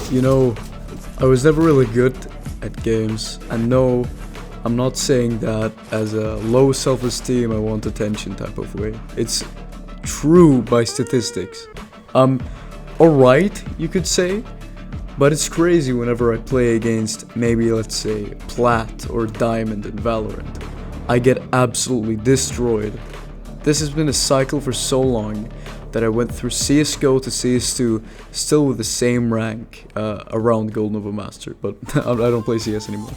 You know, I was never really good at games, and no, I'm not saying that as a low self-esteem, I want attention type of way. It's true by statistics. I'm alright, you could say, but it's crazy whenever I play against maybe, let's say, Plat or Diamond in Valorant. I get absolutely destroyed. This has been a cycle for so long that I went through CSGO to CS2 still with the same rank around Gold Nova Master, but I don't play CS anymore.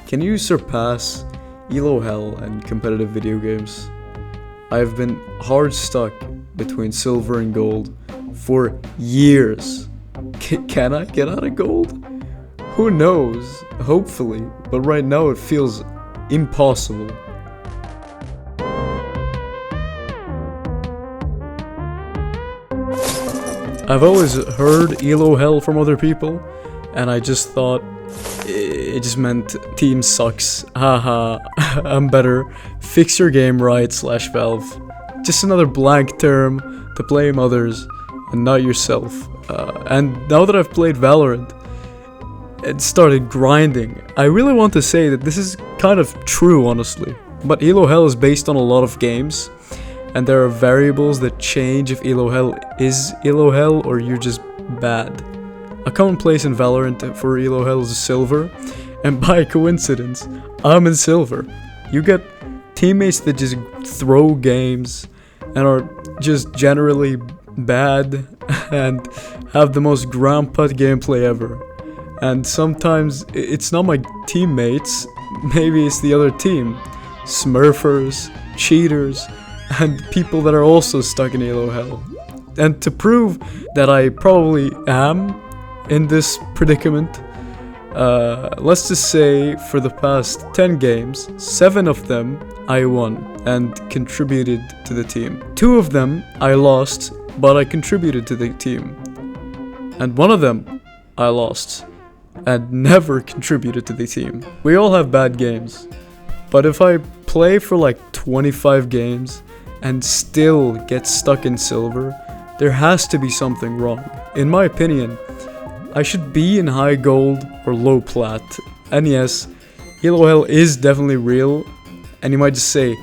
Can you surpass Elo Hell and competitive video games? I've been hard stuck between silver and gold for years. Can I get out of gold? Who knows? Hopefully, but right now it feels impossible. I've always heard Elo Hell from other people, and I just thought it just meant team sucks. Haha, I'm better. Fix your game right / Valve. Just another blank term to blame others and not yourself. And now that I've played Valorant and started grinding, I really want to say that this is kind of true, honestly. But Elo Hell is based on a lot of games, and there are variables that change if Elo Hell is Elo Hell or you're just bad. A common place in Valorant for Elo Hell is silver, and by coincidence, I'm in silver. You get teammates that just throw games and are just generally bad and have the most ground-put gameplay ever. And sometimes it's not my teammates, maybe it's the other team. Smurfers, cheaters, and people that are also stuck in Elo Hell. And to prove that I probably am in this predicament, let's just say for the past 10 games, 7 of them I won and contributed to the team. 2 of them I lost, but I contributed to the team. And 1 of them I lost and never contributed to the team. We all have bad games, but if I play for like 25 games and still get stuck in silver, there has to be something wrong. In my opinion, I should be in high gold or low plat. And yes, Elo Hell is definitely real, and you might just say,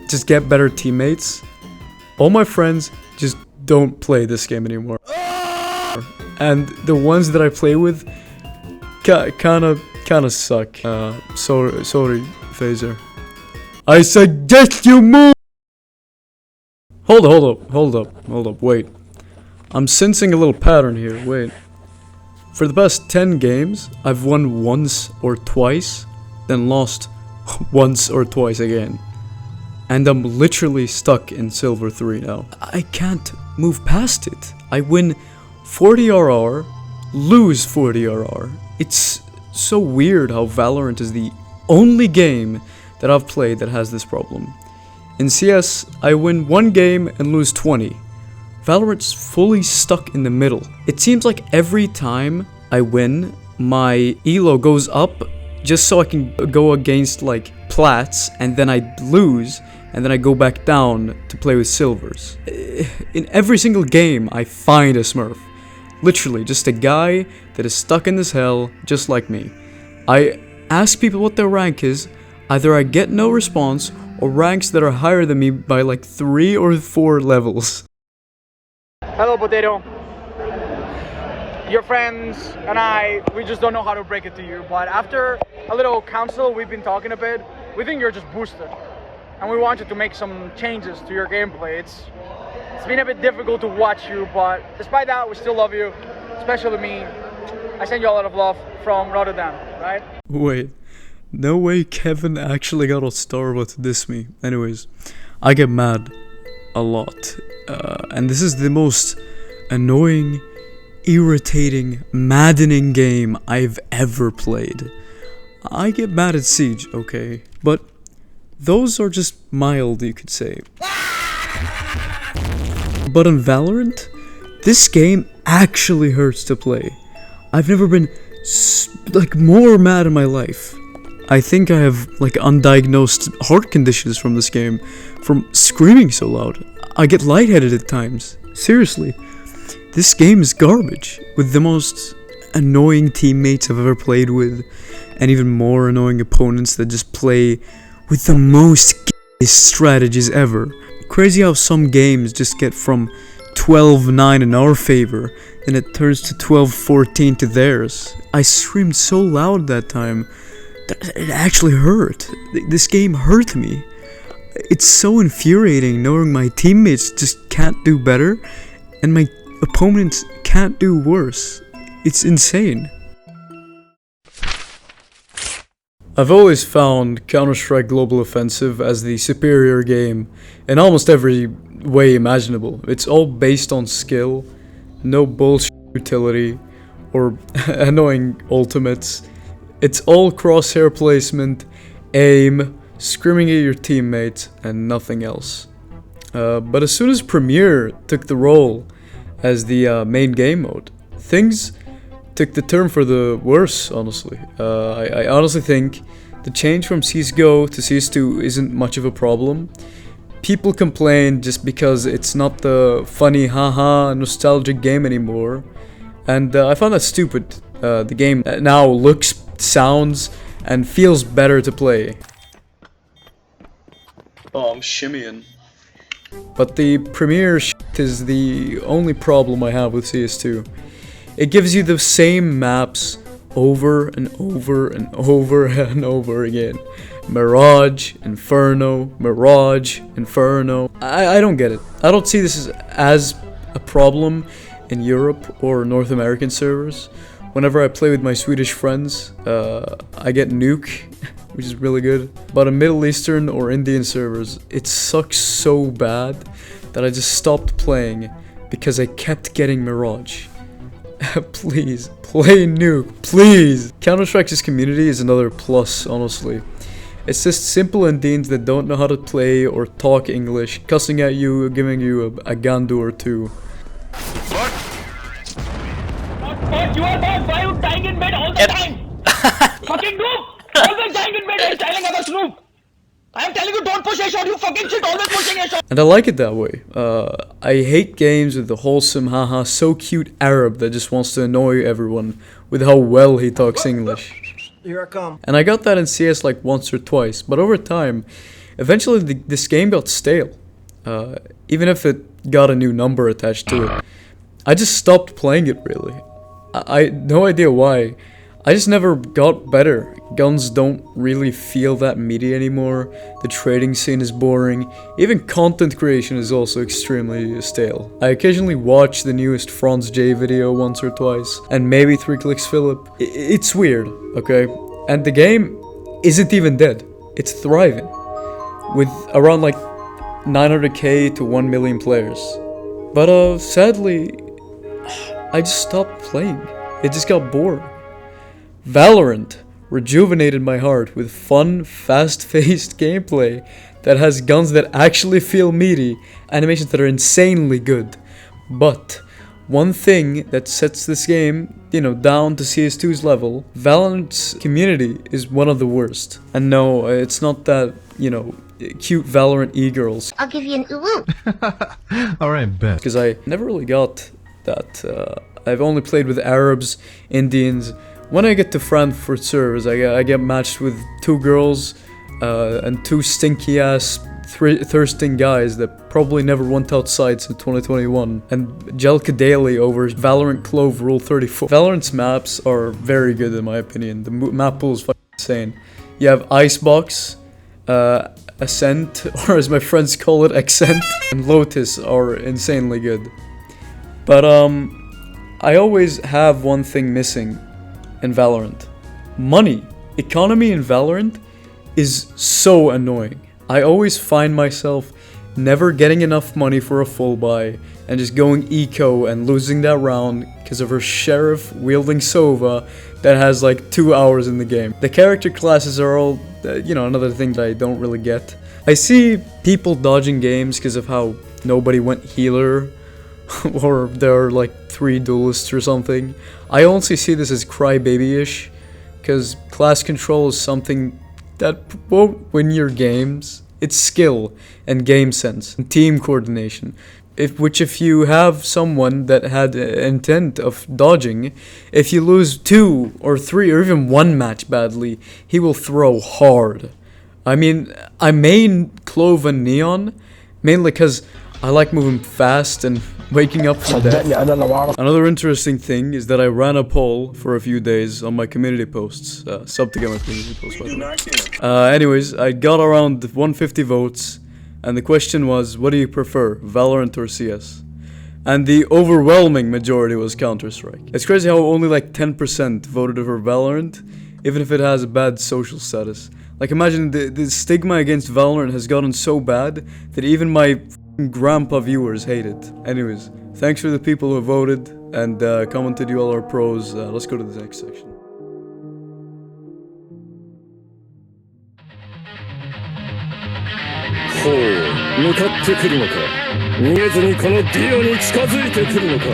just get better teammates. All my friends just don't play this game anymore. And the ones that I play with kinda suck. Sorry, Phaser. I suggest you move! Hold up, wait. I'm sensing a little pattern here, wait. For the past 10 games, I've won once or twice, then lost once or twice again. And I'm literally stuck in silver 3 now. I can't move past it. I win 40 RR, lose 40 RR. It's so weird how Valorant is the only game that I've played that has this problem. In CS, I win 1 game and lose 20. Valorant's fully stuck in the middle. It seems like every time I win, my elo goes up just so I can go against like plats, and then I lose, and then I go back down to play with silvers. In every single game, I find a smurf. Literally, just a guy that is stuck in this hell, just like me. I ask people what their rank is, either I get no response, or ranks that are higher than me by like 3 or 4 levels. Hello, Potato. Your friends and we just don't know how to break it to you, but after a little counsel, we've been talking a bit, we think you're just boosted. And we want you to make some changes to your gameplay. It's been a bit difficult to watch you, but despite that, we still love you, especially me. I send you a lot of love from Rotterdam, right? Wait, no way Kevin actually got a star about to diss me. Anyways, I get mad a lot. And this is the most annoying, irritating, maddening game I've ever played. I get mad at Siege, okay? But those are just mild, you could say. But in Valorant, this game actually hurts to play. I've never been like more mad in my life. I think I have like undiagnosed heart conditions from this game, from screaming so loud. I get lightheaded at times. Seriously, this game is garbage, with the most annoying teammates I've ever played with, and even more annoying opponents that just play with the most strategies ever. Crazy how some games just get from 12-9 in our favor, and it turns to 12-14 to theirs. I screamed so loud that time that it actually hurt. This game hurt me. It's so infuriating knowing my teammates just can't do better, and my opponents can't do worse. It's insane. I've always found Counter-Strike Global Offensive as the superior game in almost every way imaginable. It's all based on skill, no bullshit utility, or annoying ultimates. It's all crosshair placement, aim, screaming at your teammates, and nothing else. But as soon as Premiere took the role as the main game mode, things took the turn for the worse, honestly. I honestly think the change from CSGO to CS2 isn't much of a problem. People complain just because it's not the funny haha nostalgic game anymore, and I find that stupid. The game now looks, sounds, and feels better to play. Oh, I'm shimmying. But the Premiere shit is the only problem I have with CS2. It gives you the same maps over and over and over and over again. Mirage, Inferno, Mirage, Inferno. I don't get it. I don't see this as a problem in Europe or North American servers. Whenever I play with my Swedish friends, I get nuke, which is really good. But in Middle Eastern or Indian servers, it sucks so bad that I just stopped playing because I kept getting Mirage. Please, play nuke, please! Counter-Strike's community is another plus, honestly. It's just simple Indians that don't know how to play or talk English, cussing at you, giving you a gandu or two. What? You are bot. Why are you dying in bed all the time? Fucking noob! Always dying in bed and telling others noob! I am telling you, don't push a shot, you fucking shit, always pushing a shot! And I like it that way. I hate games with the wholesome haha so cute Arab that just wants to annoy everyone with how well he talks English. Here I come. And I got that in CS like once or twice, but over time, eventually this game got stale. Even if it got a new number attached to it. I just stopped playing it really. I no idea why. I just never got better. Guns don't really feel that meaty anymore. The trading scene is boring. Even content creation is also extremely stale. I occasionally watch the newest Franz J video once or twice, and maybe 3 Clicks Philip. It's weird, okay? And the game isn't even dead. It's thriving. With around like 900k to 1 million players. But sadly, I just stopped playing. It just got bored. Valorant rejuvenated my heart with fun, fast-paced gameplay that has guns that actually feel meaty, animations that are insanely good. But one thing that sets this game, down to CS2's level, Valorant's community is one of the worst. And no, it's not that, cute Valorant e-girls. I'll give you an ooh. Alright, bet. Because I never really got that. I've only played with Arabs, Indians. When I get to Frankfurt servers, I get matched with 2 girls and 2 stinky ass thirsting guys that probably never went outside since 2021, and Jelka daily over Valorant Clove Rule 34. Valorant's maps are very good in my opinion. The map pool is fucking insane. You have Icebox, Ascent, or as my friends call it, Accent, and Lotus are insanely good. But I always have one thing missing in Valorant. Money. Economy in Valorant is so annoying. I always find myself never getting enough money for a full buy and just going eco and losing that round because of her sheriff wielding Sova that has like 2 hours in the game. The character classes are all, another thing that I don't really get. I see people dodging games because of how nobody went healer or there are like 3 duelists or something. I honestly see this as crybaby-ish, because class control is something that won't win your games. It's skill and game sense and team coordination. If you have someone that had intent of dodging, if you lose 2 or 3 or even 1 match badly, he will throw hard. I mean, I main Clove and Neon, mainly because I like moving fast and waking up from death. Another interesting thing is that I ran a poll for a few days on my community posts. Sub to get my community posts, by the way. Anyways, I got around 150 votes, and the question was, what do you prefer, Valorant or CS? And the overwhelming majority was Counter-Strike. It's crazy how only like 10% voted for Valorant, even if it has a bad social status. Like, imagine the stigma against Valorant has gotten so bad that even my grandpa viewers hate it. Anyways, thanks for the people who voted and commented you all are pros. Let's go to the next section. ほう、向かってくるのか。逃げずにこのディオに近づいてくるのか。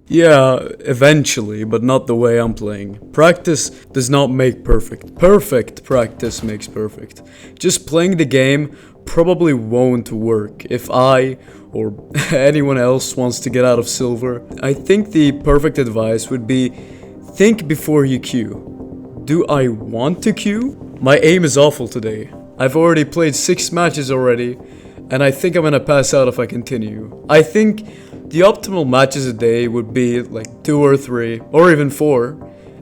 Yeah, eventually, but not the way I'm playing. Practice does not make perfect. Perfect practice makes perfect. Just playing the game probably won't work if I or anyone else wants to get out of silver. I think the perfect advice would be think before you queue. Do I want to queue? My aim is awful today. I've already played 6 matches already, and I think I'm gonna pass out if I continue. I think the optimal matches a day would be like 2 or 3 or even 4,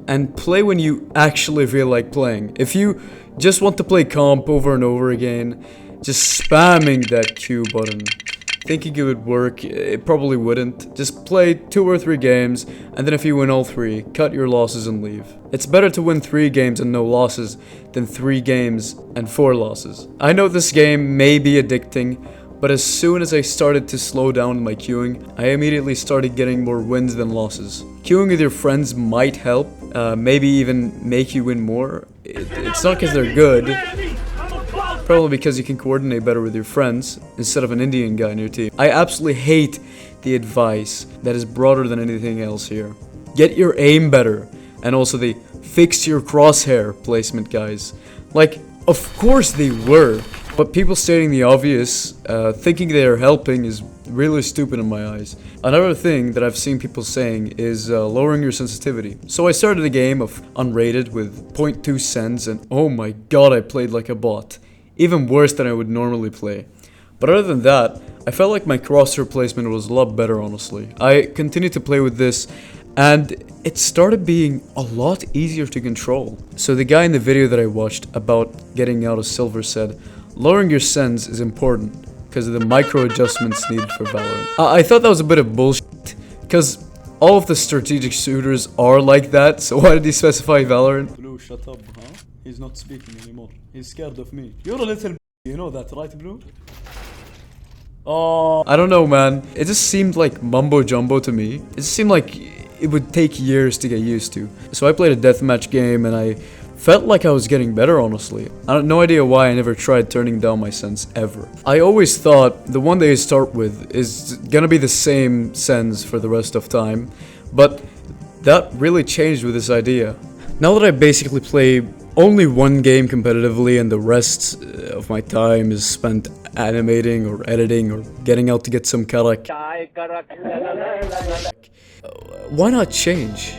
and play when you actually feel like playing. If you just want to play comp over and over again, just spamming that Q button, thinking it would work, it probably wouldn't. Just play 2 or 3 games, and then if you win all 3, cut your losses and leave. It's better to win 3 games and no losses than 3 games and 4 losses. I know this game may be addicting, but as soon as I started to slow down my queuing, I immediately started getting more wins than losses. Queuing with your friends might help, maybe even make you win more. It's not because they're good, probably because you can coordinate better with your friends instead of an Indian guy in your team. I absolutely hate the advice that is broader than anything else here. Get your aim better, and also the fix your crosshair placement guys. Like, of course they were. But people stating the obvious, thinking they are helping, is really stupid in my eyes. Another thing that I've seen people saying is lowering your sensitivity. So I started a game of unrated with 0.2 cents, and oh my god, I played like a bot. Even worse than I would normally play. But other than that, I felt like my crosshair placement was a lot better, honestly. I continued to play with this, and it started being a lot easier to control. So the guy in the video that I watched about getting out of silver said, lowering your sense is important because of the micro adjustments needed for Valorant. I thought that was a bit of bullshit because all of the strategic shooters are like that, so why did he specify Valorant? Blue, shut up, huh? He's not speaking anymore. He's scared of me. You're a little you know that, right, Blue? Oh, I don't know, man. It just seemed like mumbo jumbo to me. It just seemed like it would take years to get used to. So I played a deathmatch game and I felt like I was getting better, honestly. I have no idea why I never tried turning down my sense ever. I always thought the one that you start with is gonna be the same sense for the rest of time, but that really changed with this idea. Now that I basically play only one game competitively and the rest of my time is spent animating or editing or getting out to get some karak, why not change?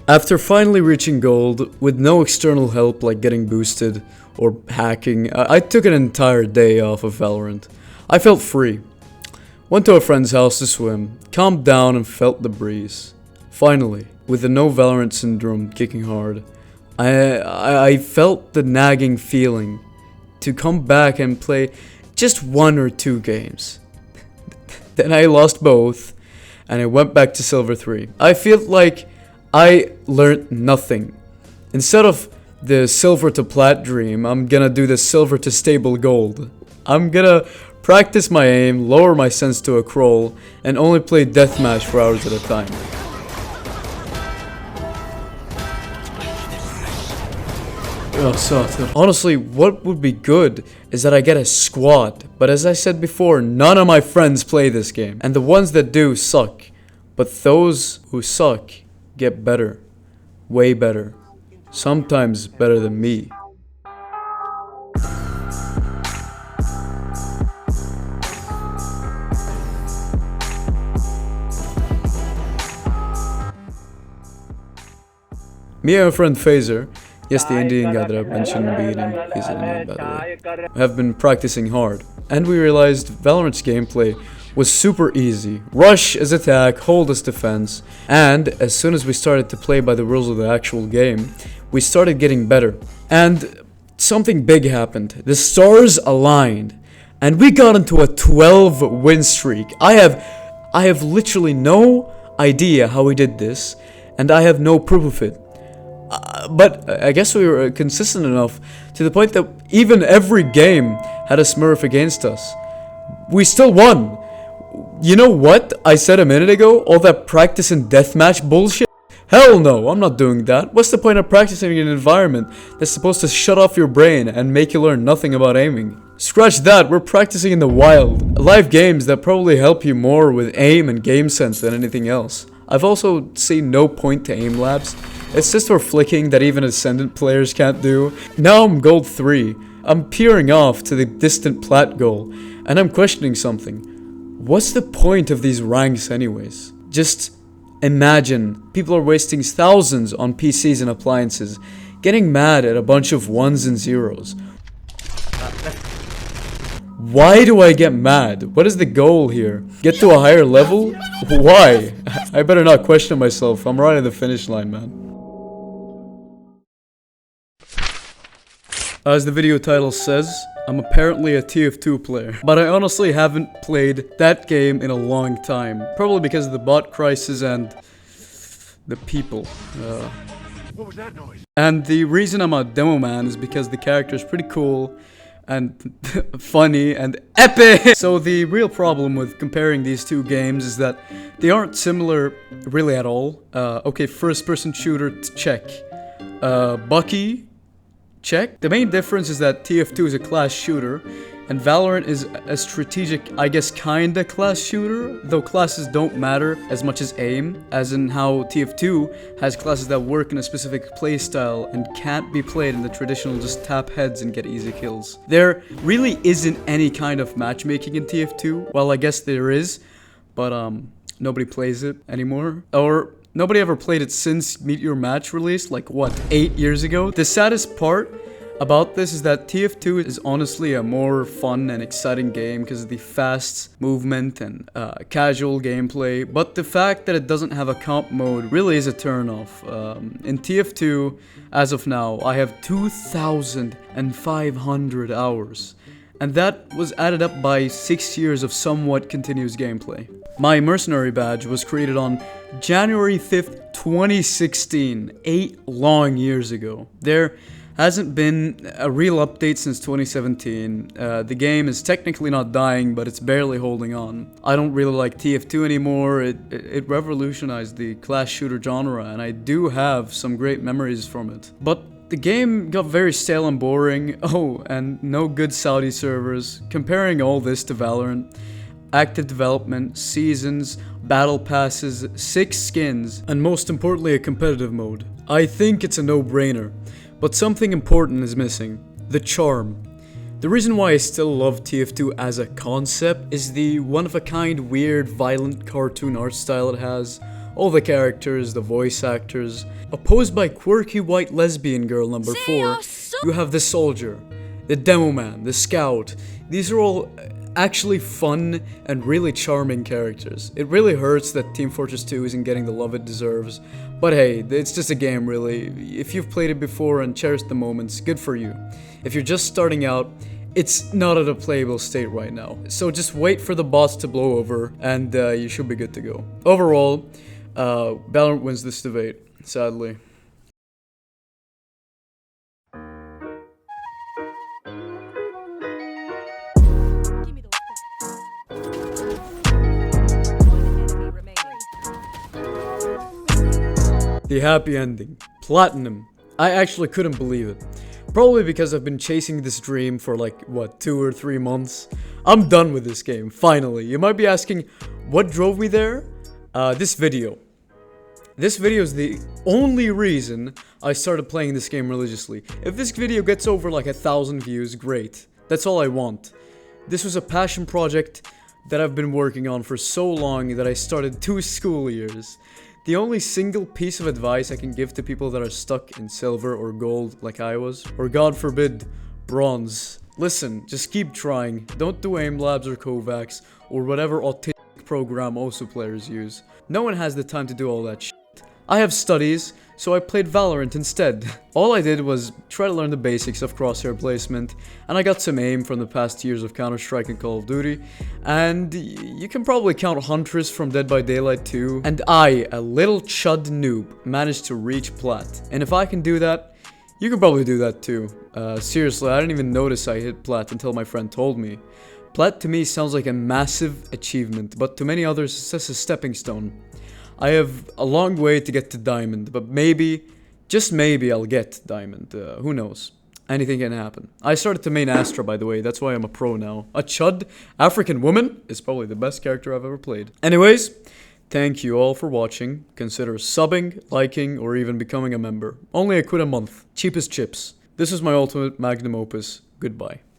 After finally reaching gold, with no external help like getting boosted or hacking, I took an entire day off of Valorant. I felt free. Went to a friend's house to swim, calmed down and felt the breeze. Finally, with the no Valorant syndrome kicking hard, I felt the nagging feeling to come back and play just 1 or 2 games. Then I lost both, and I went back to Silver 3. I feel like I learned nothing. Instead of the silver to plat dream, I'm gonna do the silver to stable gold. I'm gonna practice my aim, lower my sense to a crawl, and only play deathmatch for hours at a time. Honestly, what would be good is that I get a squad. But as I said before, none of my friends play this game. And the ones that do suck. But those who suck get better. Way better. Sometimes better than me. Me and my friend Phaser, yes, the Indian guy that I've mentioned in the beginning, he's an Indian by the way, have been practicing hard. And we realized Valorant's gameplay was super easy. Rush as attack, hold as defense. And as soon as we started to play by the rules of the actual game, we started getting better. And something big happened. The stars aligned. And we got into a 12 win streak. I have literally no idea how we did this. And I have no proof of it. But I guess we were consistent enough to the point that even every game had a smurf against us. We still won. You know what I said a minute ago? All that practice and deathmatch bullshit? Hell no, I'm not doing that. What's the point of practicing in an environment that's supposed to shut off your brain and make you learn nothing about aiming? Scratch that, we're practicing in the wild. Live games that probably help you more with aim and game sense than anything else. I've also seen no point to aim labs. It's just for flicking that even Ascendant players can't do. Now I'm gold 3. I'm peering off to the distant plat goal, and I'm questioning something. What's the point of these ranks anyways? Just imagine people are wasting thousands on PCs and appliances, getting mad at a bunch of ones and zeros. Why do I get mad? What is the goal here? Get to a higher level? Why? I better not question myself. I'm right at the finish line, man. As the video title says, I'm apparently a TF2 player. But I honestly haven't played that game in a long time. Probably because of the bot crisis and the people. What was that noise? And the reason I'm a demo man is because the character is pretty cool and funny and epic. So the real problem with comparing these two games is that they aren't similar really at all. Okay, first person shooter, check. Bucky, check. The main difference is that TF2 is a class shooter and Valorant is a strategic, I guess, kinda class shooter, though classes don't matter as much as aim, as in how TF2 has classes that work in a specific playstyle and can't be played in the traditional just tap heads and get easy kills. There really isn't any kind of matchmaking in TF2, well, I guess there is, but nobody plays it anymore, or nobody ever played it since Meet Your Match released, like what, 8 years ago? The saddest part about this is that TF2 is honestly a more fun and exciting game because of the fast movement and casual gameplay, but the fact that it doesn't have a comp mode really is a turnoff. In TF2, as of now, I have 2,500 hours, and that was added up by 6 years of somewhat continuous gameplay. My mercenary badge was created on January 5th, 2016, 8 long years ago. There hasn't been a real update since 2017. The game is technically not dying, but it's barely holding on. I don't really like TF2 anymore. It revolutionized the class shooter genre, and I do have some great memories from it. But the game got very stale and boring. Oh, and no good Saudi servers. Comparing all this to Valorant, active development, seasons, battle passes, 6 skins, and most importantly a competitive mode. I think it's a no-brainer. But something important is missing. The charm. The reason why I still love TF2 as a concept is the one-of-a-kind, weird, violent cartoon art style it has. All the characters, the voice actors. Opposed by quirky white lesbian girl number 4, you have the soldier, the demo man, the scout. These are all actually fun and really charming characters. It really hurts that Team Fortress 2 isn't getting the love it deserves. But hey, it's just a game really. If you've played it before and cherished the moments, good for you. If you're just starting out, it's not at a playable state right now. So just wait for the boss to blow over and you should be good to go. Overall, Valorant wins this debate, sadly. The happy ending. Platinum. I actually couldn't believe it. Probably because I've been chasing this dream for like, what, 2 or 3 months. I'm done with this game, finally. You might be asking, what drove me there? This video. This video is the only reason I started playing this game religiously. If this video gets over like 1,000 views, great. That's all I want. This was a passion project that I've been working on for so long that I started 2 school years. The only single piece of advice I can give to people that are stuck in silver or gold like I was, or God forbid, bronze. Listen, just keep trying. Don't do aim labs or Kovacs, or whatever autistic program OSU players use. No one has the time to do all that shit. I have studies, so I played Valorant instead. All I did was try to learn the basics of crosshair placement, and I got some aim from the past years of Counter-Strike and Call of Duty, and you can probably count Huntress from Dead by Daylight too. And I, a little chud noob, managed to reach Plat. And if I can do that, you can probably do that too. Seriously, I didn't even notice I hit Plat until my friend told me. Plat to me sounds like a massive achievement, but to many others it's just a stepping stone. I have a long way to get to Diamond, but maybe, just maybe I'll get Diamond. Who knows? Anything can happen. I started to main Astra, by the way, that's why I'm a pro now. A chud African woman is probably the best character I've ever played. Anyways, thank you all for watching. Consider subbing, liking, or even becoming a member. Only a quid a month. Cheapest chips. This is my ultimate magnum opus. Goodbye.